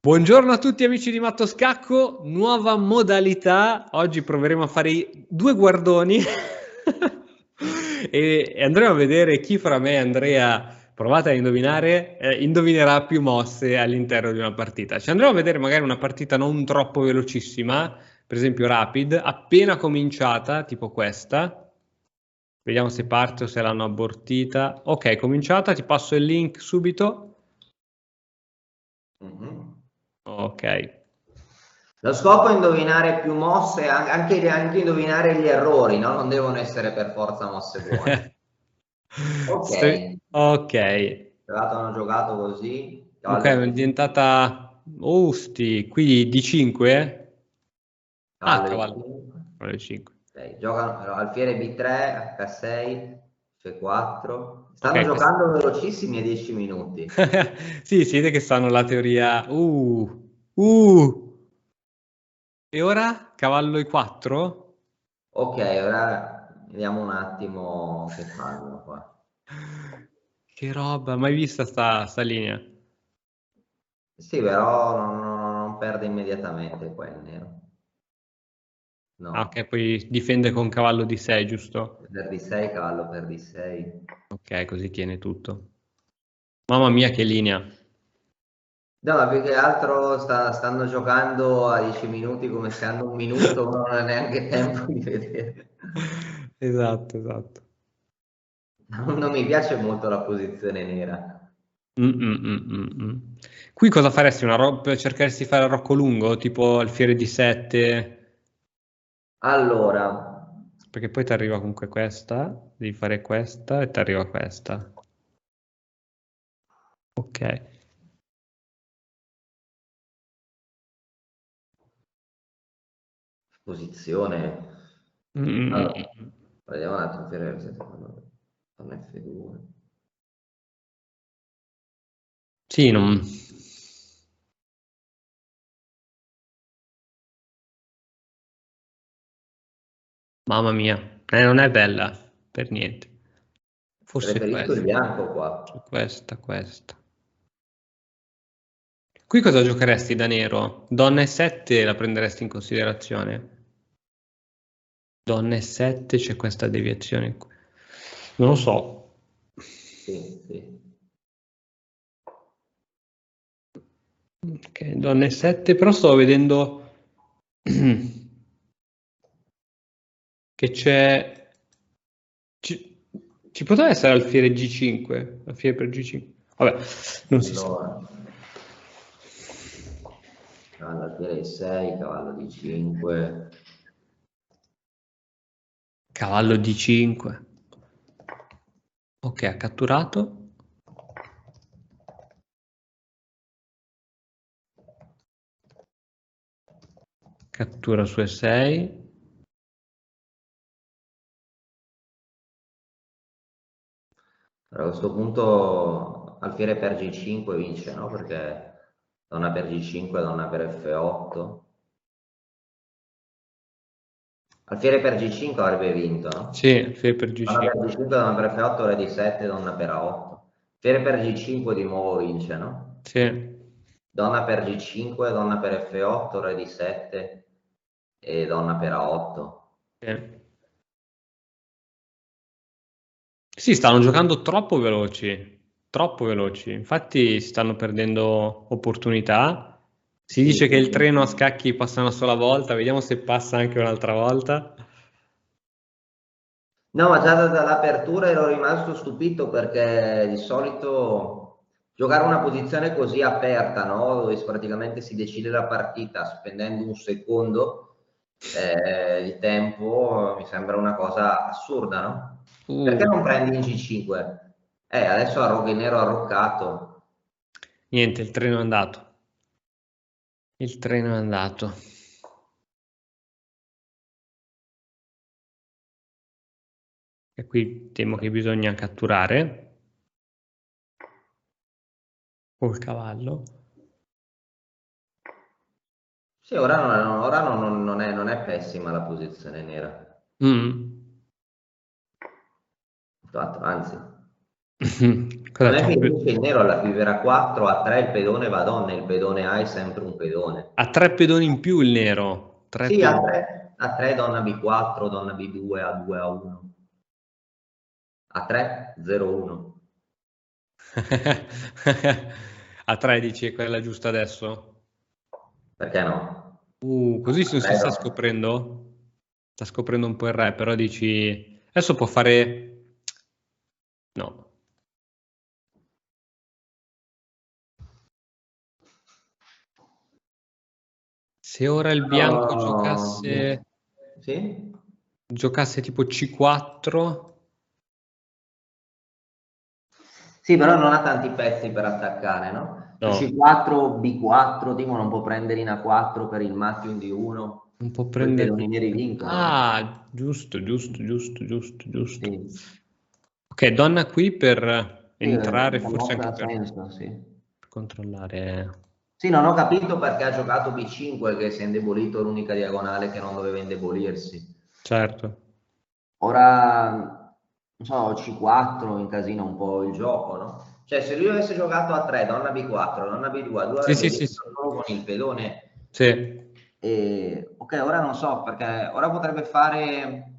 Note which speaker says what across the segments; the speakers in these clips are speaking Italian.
Speaker 1: Buongiorno a tutti amici di Matto Scacco, nuova modalità, oggi proveremo a fare due guardoni e andremo a vedere chi fra me e Andrea, provate a indovinare, indovinerà più mosse all'interno di una partita. Ci andremo a vedere magari una partita non troppo velocissima, per esempio Rapid, appena cominciata, tipo questa. Vediamo se parte o se l'hanno abortita. Ok, cominciata, ti passo il link subito. Ok.
Speaker 2: Lo scopo è indovinare più mosse, anche indovinare gli errori, no? Non devono essere per forza mosse buone. Ok,
Speaker 1: Ok,
Speaker 2: hanno giocato così,
Speaker 1: ok,
Speaker 2: cavallo
Speaker 1: è
Speaker 2: F5,
Speaker 1: diventata Osti, qui di 5? Ah,
Speaker 2: cavallo
Speaker 1: cavallo,
Speaker 2: D5.
Speaker 1: cavallo 5.
Speaker 2: Ok, giocano alfiere B3, H6, F4. Stanno
Speaker 1: Ok,
Speaker 2: giocando velocissimi a 10 minuti.
Speaker 1: sì, si vede che sanno la teoria. E ora cavallo E4?
Speaker 2: Ok, ora vediamo un attimo che fanno qua.
Speaker 1: Che roba, mai vista sta linea?
Speaker 2: Sì, però non perde immediatamente qua il nero.
Speaker 1: Ah,
Speaker 2: No.
Speaker 1: ok, poi difende con cavallo di 6, giusto?
Speaker 2: Per D6, cavallo per D6.
Speaker 1: Ok, così tiene tutto. Mamma mia, che linea.
Speaker 2: No, ma più che altro stanno giocando a 10 minuti come se hanno un minuto, non ha neanche tempo di vedere.
Speaker 1: Esatto, esatto.
Speaker 2: Non mi piace molto la posizione nera.
Speaker 1: Mm, mm, mm, mm, mm. Qui cosa faresti? Cercheresti di fare il rocco lungo, tipo alfiere di 7?
Speaker 2: Allora,
Speaker 1: Perché poi ti arriva comunque questa, devi fare questa e ti arriva questa. Ok.
Speaker 2: posizione.
Speaker 1: Mm, mm, mm,
Speaker 2: Allora,
Speaker 1: mm.
Speaker 2: vediamo un attimo, con F2.
Speaker 1: Sì, non... Mamma mia, non è bella, per niente. Forse
Speaker 2: Preferisco il
Speaker 1: questa.
Speaker 2: bianco qua.
Speaker 1: Questa. Qui cosa giocheresti da nero? Donna e 7 la prenderesti in considerazione? Donna e 7 c'è questa deviazione qui. Non lo so.
Speaker 2: Sì, sì.
Speaker 1: Ok, donne 7, però sto vedendo che ci, ci poteva essere alfiere G5, alfiere per G5. Vabbè, non si sa.
Speaker 2: Allora, cavallo alfiere 6, cavallo D5.
Speaker 1: Cavallo D5. Ok, ha catturato. Cattura su E6.
Speaker 2: A questo punto alfiere per G5 vince, no? Perché donna per G5, donna per F8. Alfiere per G5 avrebbe vinto, no?
Speaker 1: Sì, alfiere per
Speaker 2: Donna per
Speaker 1: G5.
Speaker 2: G5, donna per F8, re di 7, donna per A8. Alfiere per G5 di nuovo vince, no?
Speaker 1: Sì,
Speaker 2: Donna per G5, donna per F8, re di 7 e donna per A8.
Speaker 1: sì. Sì, stanno giocando troppo veloci, troppo veloci. Infatti si stanno perdendo opportunità. Si
Speaker 2: Sì,
Speaker 1: dice che il
Speaker 2: sì.
Speaker 1: treno a scacchi passa una sola volta, vediamo se passa anche un'altra volta.
Speaker 2: No, ma già dall'apertura ero rimasto stupito perché di solito giocare una posizione così aperta, no? Dove praticamente si decide la partita spendendo un secondo di tempo, mi sembra una cosa assurda, no? Perché
Speaker 1: Uh,
Speaker 2: non prendi in G5? Adesso il nero arroccato.
Speaker 1: niente, il treno è andato. Il treno è andato. E qui temo che bisogna catturare col cavallo.
Speaker 2: Sì, ora non è pessima la posizione nera.
Speaker 1: Mm.
Speaker 2: Anzi.
Speaker 1: Cosa
Speaker 2: Non è
Speaker 1: c'è?
Speaker 2: che invece il nero alla più vera 4, a 3 il pedone va donna, il pedone A è sempre un pedone.
Speaker 1: Ha 3 pedoni in più il nero. Tre
Speaker 2: Sì,
Speaker 1: pedoni.
Speaker 2: a 3 donna B4, donna B2, A2, A1. A 3, 0, 1.
Speaker 1: A 13 è quella giusta adesso?
Speaker 2: Perché no?
Speaker 1: Così
Speaker 2: A
Speaker 1: non si
Speaker 2: 3
Speaker 1: sta
Speaker 2: donna.
Speaker 1: scoprendo? Sta scoprendo un po' il re, però dici... Adesso può fare... No. Se ora il bianco
Speaker 2: Oh,
Speaker 1: giocasse...
Speaker 2: sì?
Speaker 1: Giocasse tipo C4...
Speaker 2: Sì, però non ha tanti pezzi per attaccare, no? Su
Speaker 1: No,
Speaker 2: C4, B4, Timo non può prendere in A4 per il mattio in D1,
Speaker 1: non può
Speaker 2: poi i
Speaker 1: prendere...
Speaker 2: pedoni neri vincono.
Speaker 1: Ah, giusto, giusto, giusto, giusto, giusto.
Speaker 2: Sì,
Speaker 1: Ok, donna qui per
Speaker 2: sì,
Speaker 1: entrare, forse
Speaker 2: comunque
Speaker 1: anche
Speaker 2: ha
Speaker 1: per
Speaker 2: senso, sì.
Speaker 1: controllare.
Speaker 2: Sì, non ho capito perché ha giocato B5 che si è indebolito l'unica diagonale che non doveva indebolirsi.
Speaker 1: Certo.
Speaker 2: Ora, non so, C4 incasina un po' il gioco, no? Cioè, se lui avesse giocato a 3, donna B4, donna B2, lui
Speaker 1: Sì,
Speaker 2: avrebbe
Speaker 1: sì, sì,
Speaker 2: vinto
Speaker 1: sì.
Speaker 2: solo con il pedone.
Speaker 1: Sì.
Speaker 2: Ok, ora non so, perché ora potrebbe fare,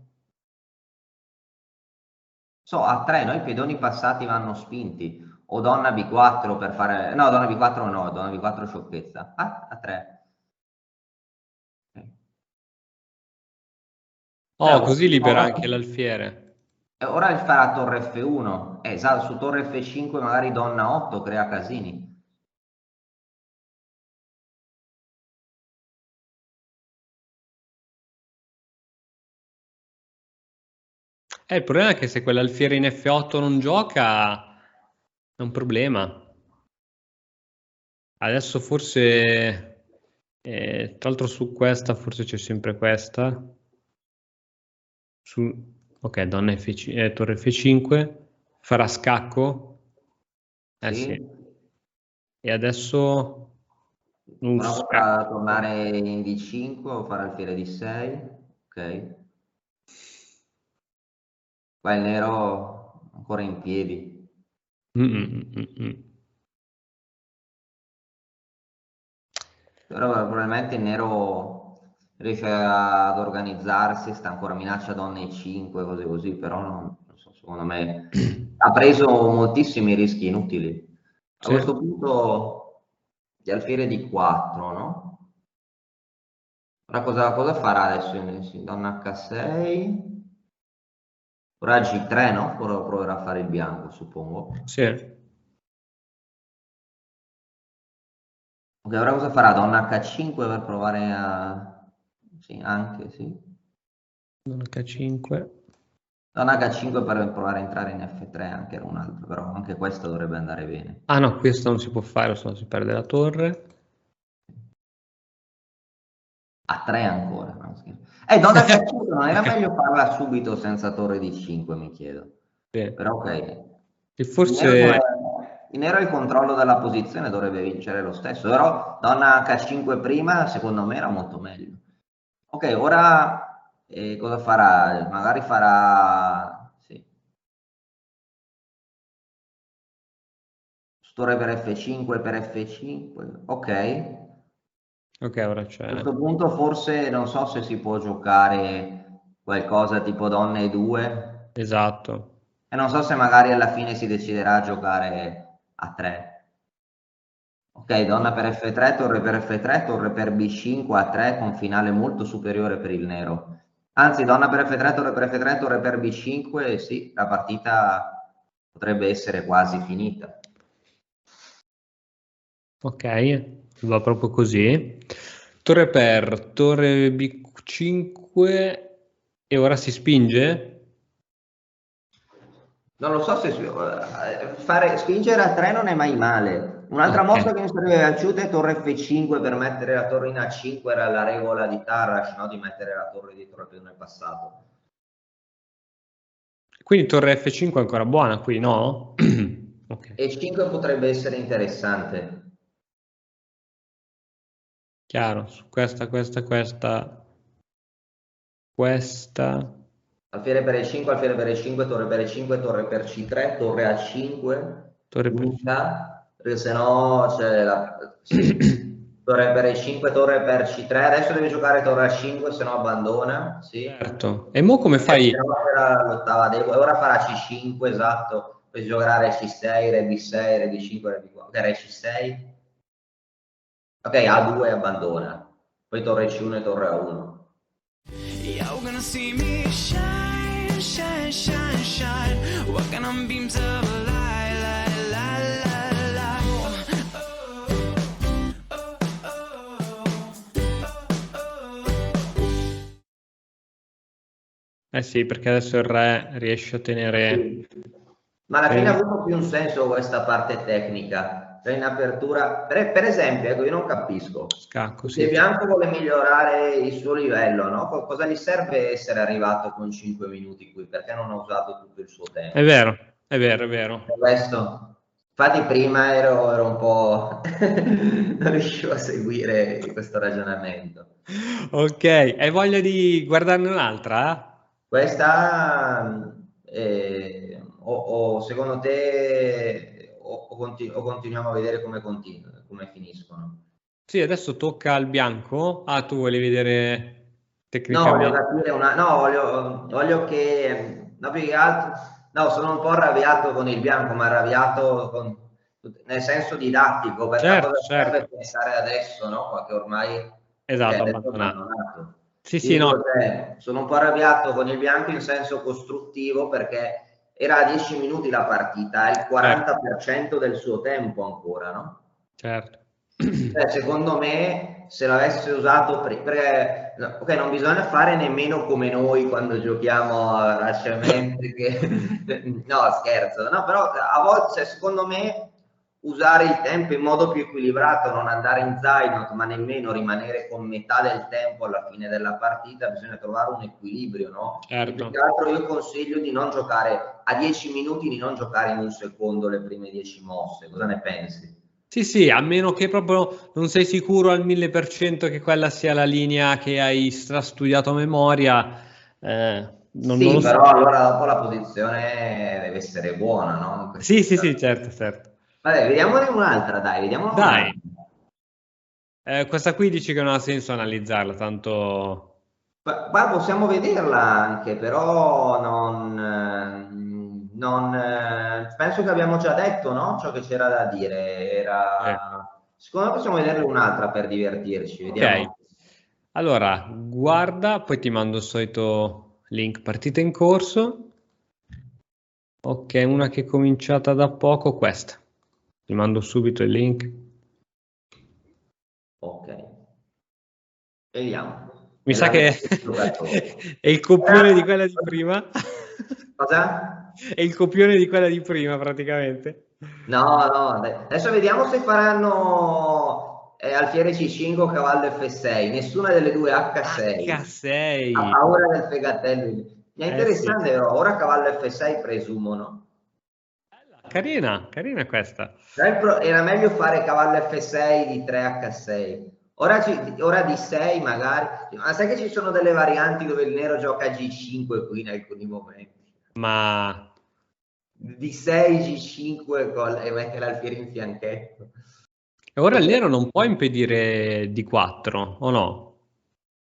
Speaker 2: so, a 3, no? I pedoni passati vanno spinti. O donna B4 per fare... No, donna B4 no, donna B4 sciocchezza. Ah, a 3. Ok.
Speaker 1: Oh, così libera
Speaker 2: Ora,
Speaker 1: anche l'alfiere.
Speaker 2: ora il farà torre F1. Esatto, su torre F5 magari donna 8 crea casini.
Speaker 1: Il problema è che se quell'alfiere in F8 non gioca, è un problema. Adesso forse, tra l'altro su questa, forse c'è sempre questa. Su, ok, donna F5, torre F5, farà scacco. Eh sì.
Speaker 2: Sì?
Speaker 1: E adesso un
Speaker 2: Ora potrà
Speaker 1: scacco.
Speaker 2: tornare in D5 o fare alfiere D6. Ok. Qua il nero ancora in piedi.
Speaker 1: Mm, mm, mm, mm.
Speaker 2: Però probabilmente il nero riesce ad organizzarsi, sta ancora minaccia donne e 5, cose così, però non so, secondo me ha preso moltissimi rischi inutili. A
Speaker 1: Sì.
Speaker 2: questo punto di alfiere di 4, no? Ora cosa farà adesso? Sì, donna H6, ora G3, no? Proverà a fare il bianco, suppongo.
Speaker 1: Sì.
Speaker 2: Ok, ora cosa farà? Donna H5 per provare a... Sì, anche, sì.
Speaker 1: Non H5.
Speaker 2: Donna H5 per provare a entrare in F3 anche era un altro, però anche questo dovrebbe andare bene.
Speaker 1: Ah no, questo non si può fare, se no si perde la torre.
Speaker 2: A 3 ancora, no, scherzo. Donna H5 non era meglio farla subito senza torre di 5, mi chiedo.
Speaker 1: Sì.
Speaker 2: Però ok.
Speaker 1: E
Speaker 2: Il nero,
Speaker 1: forse...
Speaker 2: il nero il controllo della posizione dovrebbe vincere lo stesso, però donna H5 prima secondo me era molto meglio. Ok, ora cosa farà? Magari farà... Sì. Torre per F5 per F5, ok.
Speaker 1: Ok, ora
Speaker 2: A
Speaker 1: c'è...
Speaker 2: questo punto forse non so se si può giocare qualcosa tipo donne 2
Speaker 1: Esatto.
Speaker 2: e non so se magari alla fine si deciderà a giocare a 3. Ok, donna per F3, torre per F3, torre per B5 a 3 con finale molto superiore per il nero. Anzi, donna per F3, torre per F3, torre per B5, sì, la partita potrebbe essere quasi finita.
Speaker 1: Ok, va proprio così. Torre per, torre B5 e ora si spinge?
Speaker 2: Non lo so se spingere a 3 non è mai male. Un'altra
Speaker 1: Ok.
Speaker 2: mossa che mi sarebbe piaciuta è torre F5 per mettere la torre in A5, era la regola di Tarrasch, no? Di mettere la torre dietro il pedone passato.
Speaker 1: Quindi torre F5 è ancora buona qui, no? Ok,
Speaker 2: E 5 potrebbe essere interessante.
Speaker 1: chiaro. Su questa, questa, questa, questa.
Speaker 2: Alfiere per E5, alfiere per E5, torre per E5, torre per C3, torre A5,
Speaker 1: Torre per
Speaker 2: unica, perché se no c'è sì, torre per E5, torre per C3, adesso devi giocare torre A5, se no abbandona, sì.
Speaker 1: certo. E mo come fai?
Speaker 2: Se no era l'ottava debole, ora farà C5, esatto, poi giocare C6, Re B6, Re B5, Re B4, ok, Re C6, ok, A2 abbandona, poi torre C1 e torre A1.
Speaker 3: You're gonna see me shine, shine, shine, shine. Walking on beams of light, light, light, light, light.
Speaker 1: Eh sì, perché adesso il re riesce a tenere...
Speaker 2: Sì. Ma alla fine ha avuto più un senso questa parte tecnica, cioè in apertura, per esempio, ecco, io non capisco,
Speaker 1: Scacco,
Speaker 2: se
Speaker 1: sì.
Speaker 2: Bianco vuole migliorare il suo livello, no? Cosa gli serve essere arrivato con 5 minuti qui? Perché non ha usato tutto il suo tempo?
Speaker 1: È vero, è vero, è vero.
Speaker 2: Questo. Infatti prima ero un po'... non riuscivo a seguire questo ragionamento.
Speaker 1: Ok, hai voglia di guardarne un'altra?
Speaker 2: Questa, o secondo te, o continuiamo a vedere come finiscono?
Speaker 1: Sì, adesso tocca al bianco. Ah, tu vuoi vedere
Speaker 2: No, voglio
Speaker 1: tecnicamente?
Speaker 2: capire no, voglio che, no, più che altro, no, sono un po' arrabbiato con il bianco, ma arrabbiato nel senso didattico, perché a
Speaker 1: Certo,
Speaker 2: cosa serve
Speaker 1: certo.
Speaker 2: pensare adesso, no? Che ormai, ok,
Speaker 1: Esatto,
Speaker 2: adesso è
Speaker 1: abbandonato.
Speaker 2: abbandonato.
Speaker 1: Sì,
Speaker 2: Ti
Speaker 1: sì,
Speaker 2: dico,
Speaker 1: no,
Speaker 2: cioè, sono un po' arrabbiato con il bianco in senso costruttivo perché era a 10 minuti la partita, è il
Speaker 1: certo,
Speaker 2: 40% del suo tempo ancora, no?
Speaker 1: certo.
Speaker 2: Secondo me, se l'avesse usato perché ok, non bisogna fare nemmeno come noi quando giochiamo razzamente, no, scherzo, no, però a volte, cioè, secondo me, usare il tempo in modo più equilibrato, non andare in Zainot, ma nemmeno rimanere con metà del tempo alla fine della partita, bisogna trovare un equilibrio, no? E più che
Speaker 1: Certo.
Speaker 2: altro io consiglio di non giocare a 10 minuti, di non giocare in un secondo le prime 10 mosse, cosa ne pensi?
Speaker 1: Sì, sì, a meno che proprio non sei sicuro al 1000% che quella sia la linea che hai strastudiato a memoria, non
Speaker 2: Sì,
Speaker 1: lo so.
Speaker 2: però allora dopo la posizione deve essere buona, no? In
Speaker 1: Sì,
Speaker 2: questi
Speaker 1: sì, sì,
Speaker 2: casi.
Speaker 1: certo, certo.
Speaker 2: Vabbè, vediamone un'altra, dai, vediamone
Speaker 1: Dai,
Speaker 2: un'altra.
Speaker 1: questa qui dici che non ha senso analizzarla, tanto...
Speaker 2: Guarda, possiamo vederla anche, però penso che abbiamo già detto, no? Ciò che c'era da dire. Secondo me possiamo vederne un'altra per divertirci,
Speaker 1: Ok,
Speaker 2: vediamo.
Speaker 1: allora, guarda, poi ti mando il solito link partita in corso. Ok, una che è cominciata da poco, questa. Ti mando subito il link.
Speaker 2: Ok, vediamo.
Speaker 1: Mi sa
Speaker 2: Nella
Speaker 1: che
Speaker 2: giocatori.
Speaker 1: è il copione di quella di prima.
Speaker 2: Cosa?
Speaker 1: È il copione di quella di prima, praticamente.
Speaker 2: No, no, adesso vediamo se faranno alfiere C5 o cavallo F6, nessuna delle due H6. Ha
Speaker 1: H6.
Speaker 2: paura del fegatello. Mi è
Speaker 1: Eh sì.
Speaker 2: interessante però, ora cavallo F6 presumo, no?
Speaker 1: Carina, carina questa.
Speaker 2: Era meglio fare cavallo F6 di 3 H6. Ora di 6 magari, ma sai che ci sono delle varianti dove il nero gioca G5 qui in alcuni momenti.
Speaker 1: Ma
Speaker 2: Di 6 G5 e mette l'alfiere in fianchetto.
Speaker 1: ora il
Speaker 2: Ok.
Speaker 1: nero non può impedire di 4, o no?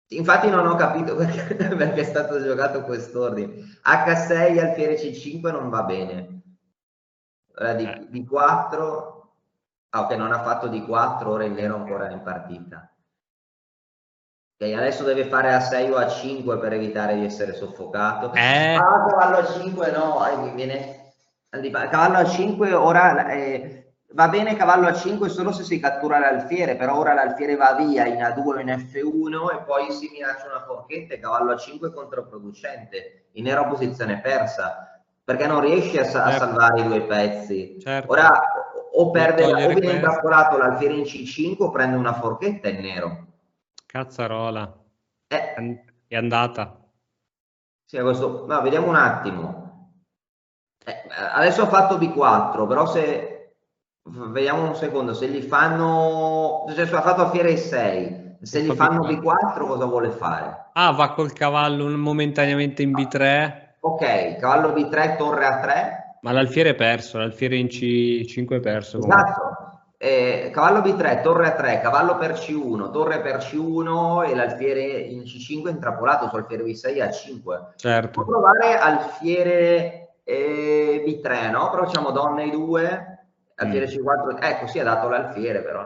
Speaker 2: Infatti non ho capito perché è stato giocato quest'ordine. H6 alfiere C5 non va bene. Ora
Speaker 1: Eh,
Speaker 2: di 4. Ah, ok, non ha fatto di 4, ora il nero ancora è in partita. Ok, adesso deve fare A6 o A5 per evitare di essere soffocato.
Speaker 1: eh,
Speaker 2: Ah, cavallo A5 no, mi viene... Cavallo A5 ora va bene cavallo A5 solo se si cattura l'alfiere, però ora l'alfiere va via in A2 o in F1 e poi si minaccia una forchetta e cavallo A5 è controproducente. Il nero ha posizione persa perché non riesce a
Speaker 1: certo,
Speaker 2: salvare i due pezzi.
Speaker 1: certo.
Speaker 2: Ora o
Speaker 1: Devi
Speaker 2: perde o
Speaker 1: togliere
Speaker 2: viene
Speaker 1: questo.
Speaker 2: intrappolato l'alfiere in C5 o prende una forchetta il nero.
Speaker 1: Cazzarola.
Speaker 2: Eh,
Speaker 1: È andata.
Speaker 2: sì, no, vediamo un attimo. Adesso ha fatto B4, però se vediamo un secondo, se gli fanno, cioè ha fatto alfiere 6, Se gli fanno B4 cosa vuole fare?
Speaker 1: Ah, va col cavallo momentaneamente in B3.
Speaker 2: Ok, cavallo B3, torre A3.
Speaker 1: Ma l'alfiere è perso, l'alfiere in C5 è perso. Comunque.
Speaker 2: Esatto. Cavallo B3, torre A3, cavallo per C1, torre per C1 e l'alfiere in C5 intrappolato su alfiere B6 A5.
Speaker 1: Certo.
Speaker 2: Può provare alfiere B3, no? Però facciamo donna E2, alfiere C4. Ecco, sì, ha dato l'alfiere però.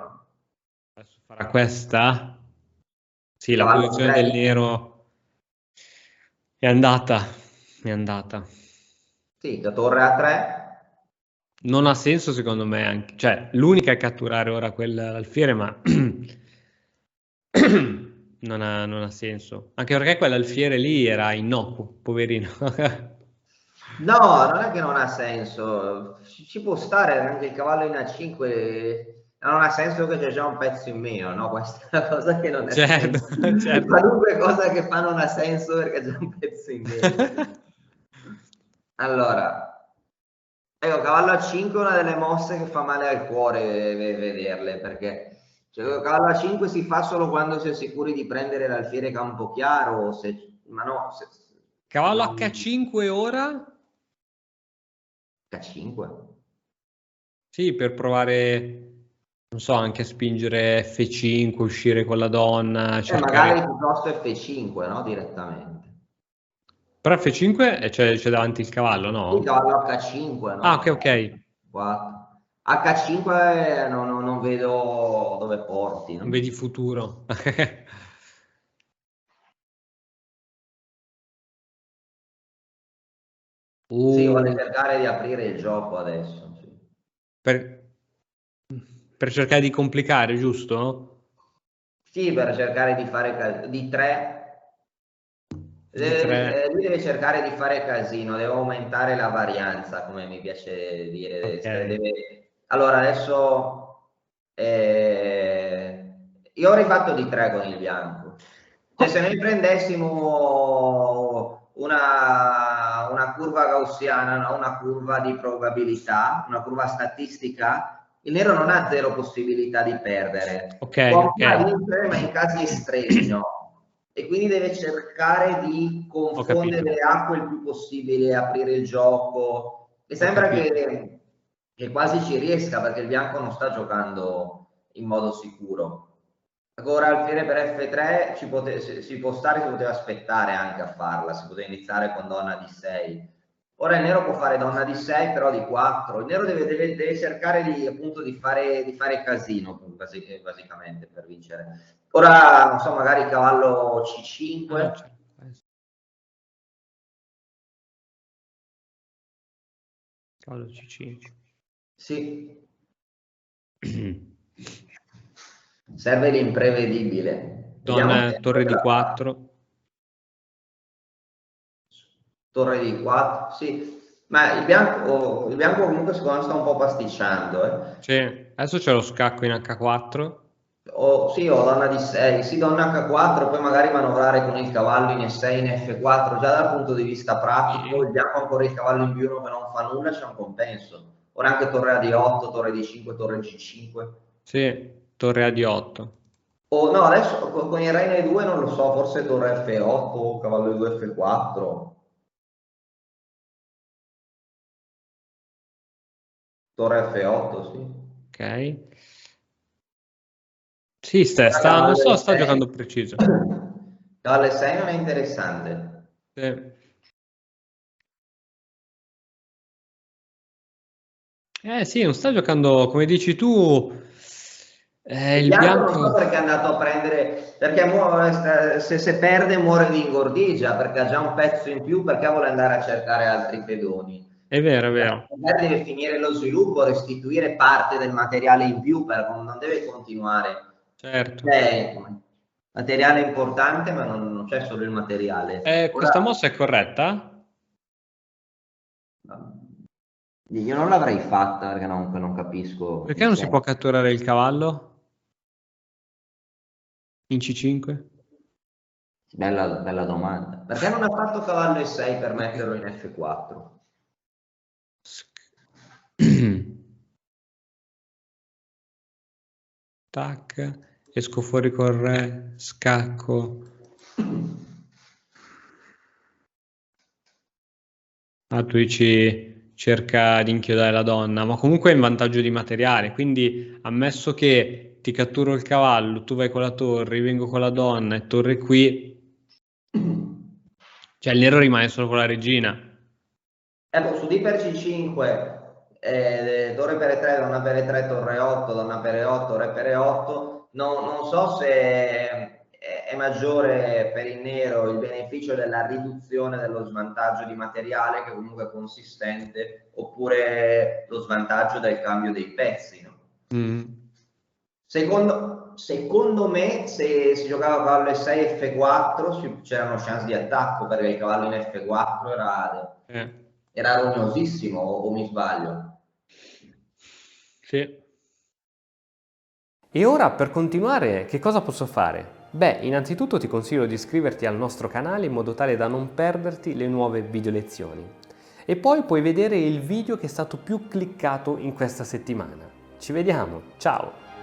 Speaker 1: Adesso farà questa. Sì, la
Speaker 2: Cavallo
Speaker 1: posizione
Speaker 2: B3.
Speaker 1: del nero è andata. È andata.
Speaker 2: Sì, da torre A3.
Speaker 1: Non ha senso secondo me anche. Cioè, l'unica è catturare ora quell'alfiere, ma non ha senso. Anche perché quell'alfiere lì era innocuo, poverino.
Speaker 2: No, non è che non ha senso, ci può stare anche il cavallo in A5, non ha senso che c'è già un pezzo in meno, no? Questa è una cosa che non ha
Speaker 1: Certo,
Speaker 2: senso.
Speaker 1: certo.
Speaker 2: Qualunque cosa che fa non ha senso perché c'è un pezzo in meno. Allora, ecco, cavallo A5 è una delle mosse che fa male al cuore vederle, perché cioè, cavallo A5 si fa solo quando si è sicuri di prendere l'alfiere campo chiaro, ma no.
Speaker 1: Cavallo
Speaker 2: no.
Speaker 1: H5 ora?
Speaker 2: H5?
Speaker 1: Sì, per provare, non so, anche a spingere F5, uscire con la donna, cercare...
Speaker 2: Magari piuttosto F5, no? Direttamente.
Speaker 1: Però F5 c'è davanti il cavallo, no?
Speaker 2: Il cavallo H5, no?
Speaker 1: Ah, ok.
Speaker 2: 4. H5 non vedo dove porti, no?
Speaker 1: Non vedi futuro.
Speaker 2: Sì, vuole cercare di aprire il gioco adesso. Sì.
Speaker 1: Per cercare di complicare, giusto?
Speaker 2: Sì, per cercare di fare di 3. Lui deve cercare di fare casino, deve aumentare la varianza, come mi piace dire.
Speaker 1: Okay.
Speaker 2: Allora, adesso io ho rifatto di 3 con il bianco. Cioè, se noi prendessimo una curva gaussiana, no? Una curva di probabilità, una curva statistica, il nero non ha 0 possibilità di perdere. Può vincere, ma in casi estremi, no? E quindi deve cercare di confondere le acque il più possibile, aprire il gioco. E sembra che quasi ci riesca, perché il bianco non sta giocando in modo sicuro. Ora alfiere per F3 si può stare, si poteva aspettare anche a farla, si poteva iniziare con donna di 6. Ora il nero può fare donna di 6, però di 4. Il nero deve cercare appunto di fare casino, basicamente, per vincere. Ora, non so, magari cavallo C5.
Speaker 1: Cavallo C5.
Speaker 2: Sì. Serve l'imprevedibile.
Speaker 1: Torre di 4.
Speaker 2: Torre di 4, sì. Ma il bianco comunque secondo me sta un po' pasticciando.
Speaker 1: Sì, adesso c'è lo scacco in H4.
Speaker 2: Sì, o donna di 6, sì, donna H4, poi magari manovrare con il cavallo in E6, in F4, già dal punto di vista pratico, il bianco ancora il cavallo in B1 che non fa nulla, c'è un compenso. Ora anche torre A di 8, torre di 5, torre G5.
Speaker 1: Sì, torre A di 8.
Speaker 2: No, adesso con il re in E2 non lo so, forse torre F8, cavallo E2 F4. Torre F8, sì.
Speaker 1: Ok. Sì, non so, sta giocando preciso.
Speaker 2: Cavallo E6 non è interessante.
Speaker 1: Sì. Sì, non sta giocando, come dici tu, il bianco...
Speaker 2: Non so perché è andato a prendere, perché se perde muore di ingordigia, perché ha già un pezzo in più, perché vuole andare a cercare altri pedoni.
Speaker 1: È vero, è vero.
Speaker 2: Deve finire lo sviluppo, restituire parte del materiale in più, non deve continuare.
Speaker 1: Certo.
Speaker 2: Materiale importante, ma non c'è solo il materiale.
Speaker 1: Questa mossa è corretta?
Speaker 2: Io non l'avrei fatta perché non capisco.
Speaker 1: Perché non si può catturare il cavallo? In C5?
Speaker 2: Bella domanda. Perché non ha fatto cavallo E6 per metterlo in F4?
Speaker 1: Tac. Esco fuori col re, scacco. Ah, tu dici cerca di inchiodare la donna, ma comunque è in vantaggio di materiale, quindi ammesso che ti catturo il cavallo, tu vai con la torre, io vengo con la donna e torre qui, cioè il nero rimane solo con la regina.
Speaker 2: Ecco, su D per C5, torre per E3, donna per E3, torre 8, donna per E8, re per E8, non so se è maggiore per il nero il beneficio della riduzione dello svantaggio di materiale, che comunque è consistente, oppure lo svantaggio del cambio dei pezzi, no? Secondo me, se si giocava cavallo E6 F4 c'erano chance di attacco, perché il cavallo in F4 era rognosissimo, o mi sbaglio?
Speaker 1: Sì.
Speaker 4: E ora, per continuare, che cosa posso fare? Beh, innanzitutto ti consiglio di iscriverti al nostro canale in modo tale da non perderti le nuove video lezioni. E poi puoi vedere il video che è stato più cliccato in questa settimana. Ci vediamo, ciao!